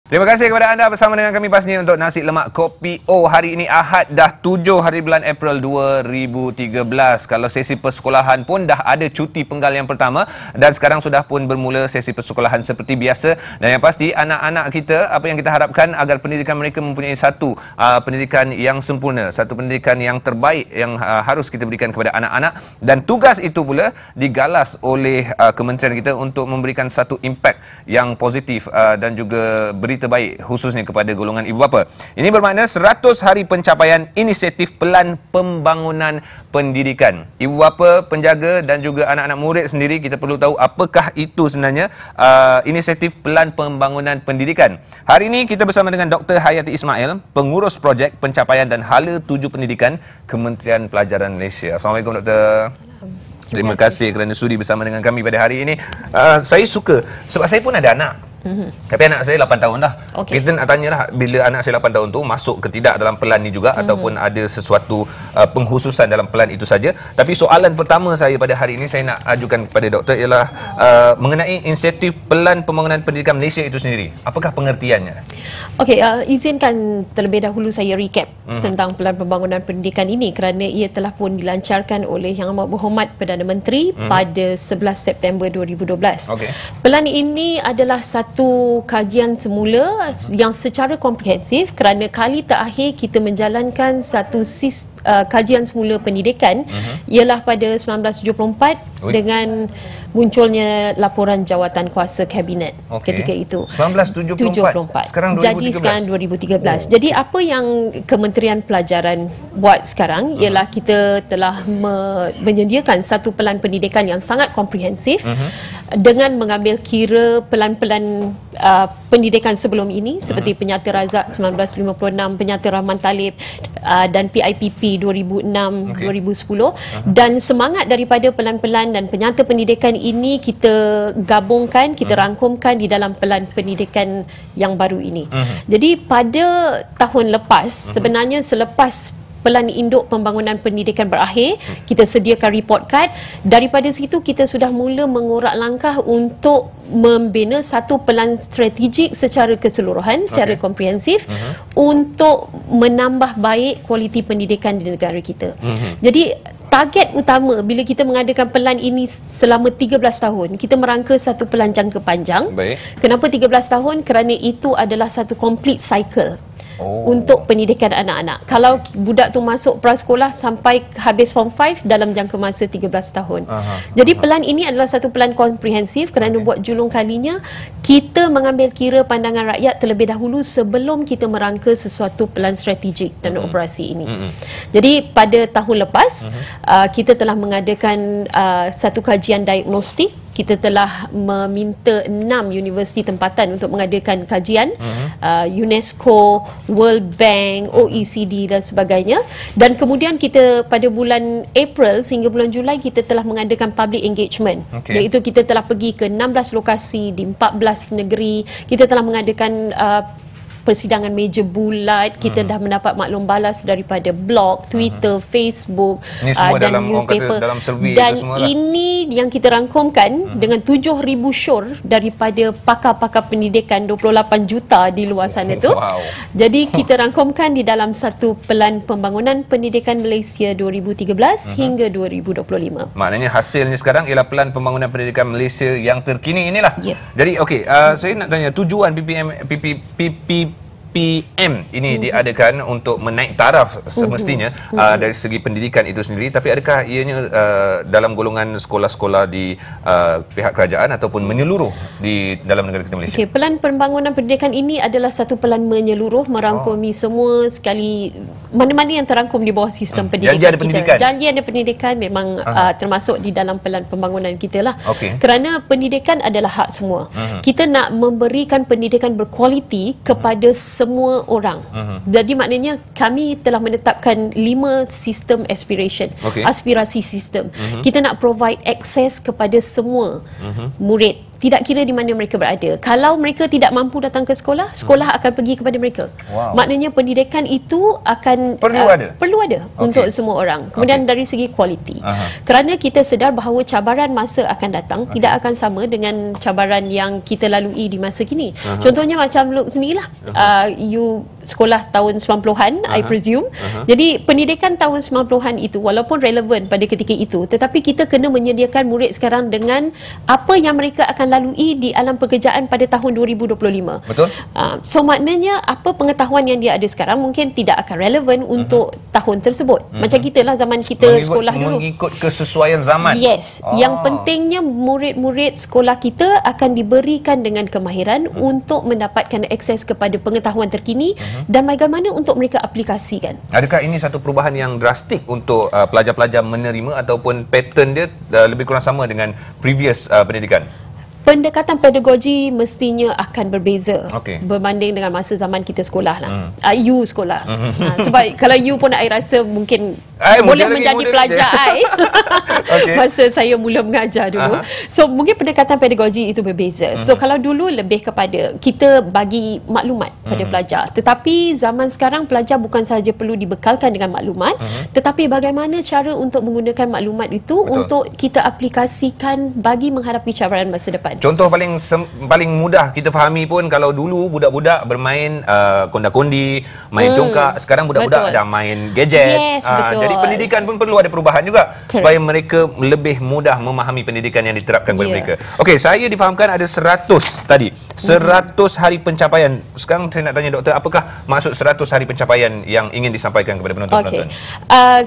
Terima kasih kepada anda bersama dengan kami PAS News untuk Nasi Lemak Kopi O. Hari ini Ahad dah 7 hari bulan April 2013. Kalau sesi persekolahan pun dah ada cuti penggal yang pertama dan sekarang sudah pun bermula sesi persekolahan seperti biasa. Dan yang pasti anak-anak kita, apa yang kita harapkan agar pendidikan mereka mempunyai satu pendidikan yang sempurna, satu pendidikan yang terbaik yang harus kita berikan kepada anak-anak, dan tugas itu pula digalas oleh kementerian kita untuk memberikan satu impak yang positif dan juga terbaik khususnya kepada golongan ibu bapa. Ini bermakna 100 hari pencapaian inisiatif Pelan Pembangunan Pendidikan. Ibu bapa, penjaga dan juga anak-anak murid sendiri, kita perlu tahu apakah itu sebenarnya inisiatif Pelan Pembangunan Pendidikan. Hari ini kita bersama dengan Dr. Hayati Ismail, pengurus projek pencapaian dan hala tuju pendidikan Kementerian Pelajaran Malaysia. Assalamualaikum Dr. Terima kasih kerana sudi bersama dengan kami pada hari ini. Saya suka sebab saya pun ada anak. Tapi anak saya 8 tahun dah. Kita nak tanyalah, bila anak saya 8 tahun tu masuk ke tidak dalam pelan ni juga ataupun ada sesuatu pengkhususan dalam pelan itu saja. Tapi soalan pertama saya pada hari ini saya nak ajukan kepada doktor ialah mengenai inisiatif Pelan Pembangunan Pendidikan Malaysia itu sendiri. Apakah pengertiannya? Okey, izinkan terlebih dahulu saya recap tentang Pelan Pembangunan Pendidikan ini kerana ia telah pun dilancarkan oleh Yang Amat Berhormat Perdana Menteri pada 11 September 2012. Pelan ini adalah satu kajian semula yang secara komprehensif kerana kali terakhir kita menjalankan satu kajian semula pendidikan ialah pada 1974 dengan munculnya laporan jawatan kuasa kabinet ketika itu. 1974. Sekarang 2013. Jadi sekarang 2013. Jadi apa yang Kementerian Pelajaran buat sekarang ialah kita telah menyediakan satu pelan pendidikan yang sangat komprehensif dengan mengambil kira pelan-pelan pendidikan sebelum ini seperti Penyata Razak 1956, Penyata Rahman Talib dan PIPP 2006-2010 dan semangat daripada pelan-pelan dan penyata pendidikan ini kita gabungkan, kita rangkumkan di dalam pelan pendidikan yang baru ini. Jadi pada tahun lepas, sebenarnya selepas Pelan Induk Pembangunan Pendidikan berakhir, kita sediakan report card. Daripada situ kita sudah mula mengorak langkah untuk membina satu pelan strategik secara keseluruhan, secara komprehensif untuk menambah baik kualiti pendidikan di negara kita. Jadi target utama bila kita mengadakan pelan ini selama 13 tahun, kita merangka satu pelan jangka panjang. Kenapa 13 tahun? Kerana itu adalah satu complete cycle untuk pendidikan anak-anak. Kalau budak tu masuk prasekolah sampai habis form 5 dalam jangka masa 13 tahun. Jadi pelan ini adalah satu pelan komprehensif kerana buat julung kalinya kita mengambil kira pandangan rakyat terlebih dahulu sebelum kita merangka sesuatu pelan strategik dan operasi ini. Jadi pada tahun lepas kita telah mengadakan satu kajian diagnostik. Kita telah meminta 6 universiti tempatan untuk mengadakan kajian, UNESCO, World Bank, OECD dan sebagainya. Dan kemudian kita pada bulan April sehingga bulan Julai kita telah mengadakan public engagement. Iaitu kita telah pergi ke 16 lokasi di 14 negeri. Kita telah mengadakan persidangan meja bulat, kita dah mendapat maklum balas daripada blog, Twitter, Facebook dan newspaper. Dan ini yang kita rangkumkan dengan 7,000 syur daripada pakar-pakar pendidikan 28 juta di luar sana tu. Jadi kita rangkumkan di dalam satu Pelan Pembangunan Pendidikan Malaysia 2013 hingga 2025. Maknanya hasilnya sekarang ialah Pelan Pembangunan Pendidikan Malaysia yang terkini inilah. Jadi saya nak tanya, tujuan PPM ini diadakan untuk menaik taraf semestinya dari segi pendidikan itu sendiri, tapi adakah ianya dalam golongan sekolah-sekolah di pihak kerajaan ataupun menyeluruh di dalam negara kita Malaysia? Pelan Pembangunan Pendidikan ini adalah satu pelan menyeluruh, merangkumi semua sekali mana-mana yang terangkum di bawah sistem pendidikan kita. Janji ada pendidikan memang termasuk di dalam pelan pembangunan kita lah. Kerana pendidikan adalah hak semua. Kita nak memberikan pendidikan berkualiti kepada semua orang. Jadi maknanya kami telah menetapkan 5 sistem aspiration, aspirasi sistem. Kita nak provide akses kepada semua murid tidak kira di mana mereka berada. Kalau mereka tidak mampu datang ke sekolah, sekolah akan pergi kepada mereka. Maknanya pendidikan itu akan perlu ada untuk semua orang. Kemudian dari segi kualiti. Kerana kita sedar bahawa cabaran masa akan datang tidak akan sama dengan cabaran yang kita lalui di masa kini. Contohnya macam Luke sendirilah. You sekolah tahun 90-an, I presume. Jadi pendidikan tahun 90-an itu walaupun relevan pada ketika itu, tetapi kita kena menyediakan murid sekarang dengan apa yang mereka akan lalui di alam pekerjaan pada tahun 2025. Betul. So maknanya apa pengetahuan yang dia ada sekarang mungkin tidak akan relevan untuk tahun tersebut. Macam kita lah zaman kita sekolah dulu. Mengikut kesesuaian zaman. Yes. Yang pentingnya murid-murid sekolah kita akan diberikan dengan kemahiran untuk mendapatkan akses kepada pengetahuan terkini dan bagaimana untuk mereka aplikasikan. Adakah ini satu perubahan yang drastik untuk pelajar-pelajar menerima ataupun pattern dia lebih kurang sama dengan previous pendidikan? Pendekatan pedagogi mestinya akan berbeza berbanding dengan masa zaman kita sekolah lah. You sekolah. Sebab kalau you pun I rasa mungkin boleh menjadi pelajar masa saya mula mengajar dulu. So mungkin pendekatan pedagogi itu berbeza. So kalau dulu lebih kepada kita bagi maklumat pada pelajar. Tetapi zaman sekarang pelajar bukan sahaja perlu dibekalkan dengan maklumat, tetapi bagaimana cara untuk menggunakan maklumat itu untuk kita aplikasikan bagi menghadapi cabaran masa depan. Contoh paling mudah kita fahami pun, kalau dulu budak-budak bermain konda-kondi, main congkak, sekarang budak-budak dah main gadget. Jadi pendidikan pun perlu ada perubahan juga supaya mereka lebih mudah memahami pendidikan yang diterapkan kepada mereka. Okey, saya difahamkan ada 100 tadi. 100 hari pencapaian. Sekarang saya nak tanya doktor, apakah maksud 100 hari pencapaian yang ingin disampaikan kepada penonton-penonton?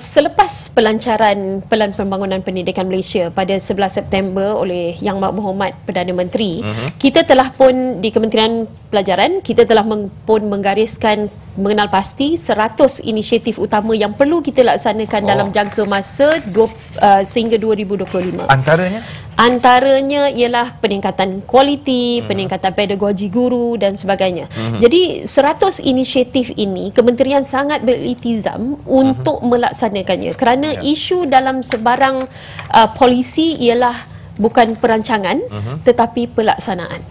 Selepas pelancaran Pelan Pembangunan Pendidikan Malaysia pada 11 September oleh Yang Berhormat Perdana Menteri, kita telah pun di Kementerian Pelajaran, kita telah pun menggariskan mengenal pasti 100 inisiatif utama yang perlu kita laksanakan dalam jangka masa sehingga 2025. Antaranya ialah peningkatan kualiti, peningkatan pedagogi guru dan sebagainya. Jadi 100 inisiatif ini kementerian sangat beriltizam untuk melaksanakannya kerana isu dalam sebarang polisi ialah bukan perancangan tetapi pelaksanaan.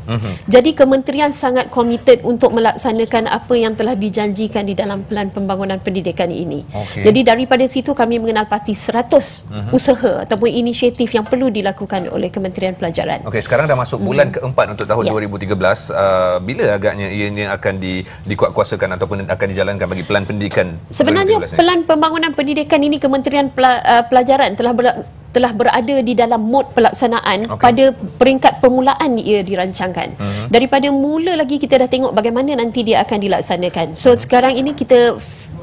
Jadi kementerian sangat komited untuk melaksanakan apa yang telah dijanjikan di dalam Pelan Pembangunan Pendidikan ini. Jadi daripada situ kami mengenal pasti 100 usaha ataupun inisiatif yang perlu dilakukan oleh Kementerian Pelajaran. Okey, sekarang dah masuk bulan keempat untuk tahun 2013. Bila agaknya ia akan dikuatkuasakan ataupun akan dijalankan bagi Pelan Pendidikan? Sebenarnya Pelan Pembangunan Pendidikan ini Kementerian Pelajaran telah berada di dalam mod pelaksanaan pada peringkat permulaan ia dirancangkan. Daripada mula lagi kita dah tengok bagaimana nanti dia akan dilaksanakan. So sekarang ini kita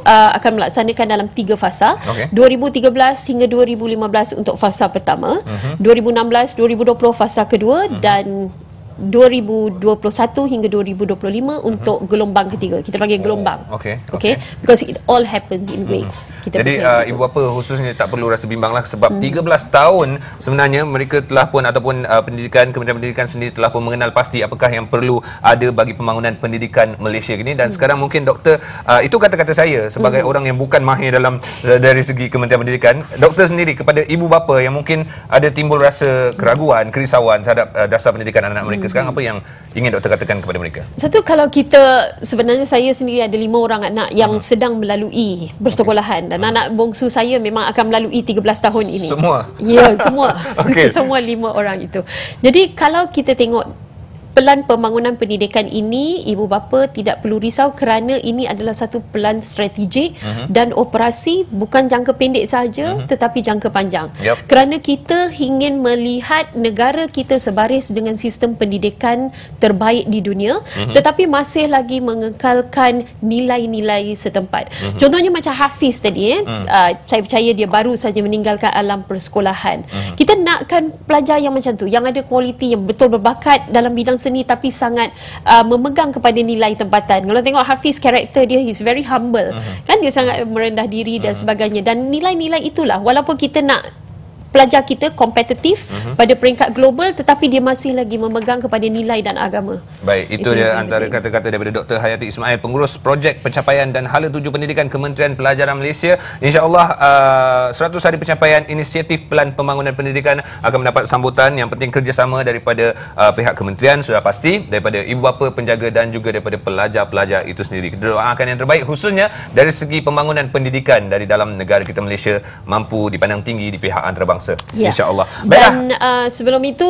akan melaksanakan dalam 3 fasa. 2013 hingga 2015 untuk fasa pertama, 2016 2020 fasa kedua dan 2021 hingga 2025 untuk gelombang ketiga. Kita panggil gelombang. Because it all happens in waves. Jadi ibu bapa khususnya tak perlu rasa bimbang lah, sebab 13 tahun sebenarnya mereka telah pun ataupun Kementerian Pendidikan sendiri telah pun mengenal pasti apakah yang perlu ada bagi pembangunan pendidikan Malaysia ini. Dan sekarang mungkin doktor, itu kata-kata saya sebagai orang yang bukan mahir dalam dari segi Kementerian Pendidikan, doktor sendiri kepada ibu bapa yang mungkin ada timbul rasa keraguan, kerisauan terhadap dasar pendidikan anak-anak mereka, sekarang apa yang ingin doktor katakan kepada mereka? Satu, kalau kita, sebenarnya saya sendiri ada 5 orang anak yang sedang melalui persekolahan dan anak bongsu saya memang akan melalui 13 tahun ini. Semua? Ya, semua. Semua 5 orang itu. Jadi kalau kita tengok Pelan Pembangunan Pendidikan ini, ibu bapa tidak perlu risau kerana ini adalah satu pelan strategik dan operasi bukan jangka pendek sahaja tetapi jangka panjang. Kerana kita ingin melihat negara kita sebaris dengan sistem pendidikan terbaik di dunia tetapi masih lagi mengekalkan nilai-nilai setempat. Contohnya macam Hafiz tadi, saya percaya dia baru saja meninggalkan alam persekolahan. Kita nakkan pelajar yang macam tu, yang ada kualiti, yang betul berbakat dalam bidang seni tapi sangat memegang kepada nilai tempatan. Kalau tengok Hafiz, karakter dia, he's very humble. Kan dia sangat merendah diri dan sebagainya. Dan nilai-nilai itulah, walaupun kita nak pelajar kita kompetitif pada peringkat global, tetapi dia masih lagi memegang kepada nilai dan agama. Baik, itu dia antara kata-kata daripada Dr. Hayati Ismail, pengurus projek pencapaian dan hala tuju pendidikan Kementerian Pelajaran Malaysia. InsyaAllah 100 hari pencapaian inisiatif Pelan Pembangunan Pendidikan akan mendapat sambutan. Yang penting kerjasama daripada pihak kementerian sudah pasti, daripada ibu bapa, penjaga dan juga daripada pelajar-pelajar itu sendiri. Kita doakan yang terbaik, khususnya dari segi pembangunan pendidikan dari dalam negara kita Malaysia mampu dipandang tinggi di pihak antarabangsa. Ya. InsyaAllah. Dan sebelum itu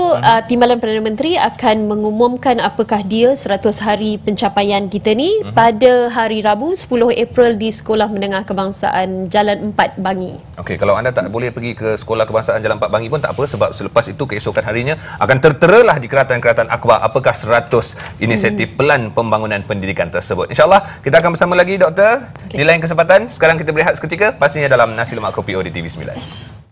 Timbalan Perdana Menteri akan mengumumkan apakah dia 100 hari pencapaian kita ni pada hari Rabu 10 April di Sekolah Menengah Kebangsaan Jalan 4 Bangi. Okey, kalau anda tak boleh pergi ke Sekolah Kebangsaan Jalan 4 Bangi pun tak apa, sebab selepas itu keesokan harinya akan terteralah di keratan-keratan akhbar apakah 100 inisiatif Pelan Pembangunan Pendidikan tersebut. InsyaAllah kita akan bersama lagi, Doktor, di lain kesempatan. Sekarang kita berehat seketika, pastinya dalam Nasi Lemak Kopi O di TV9.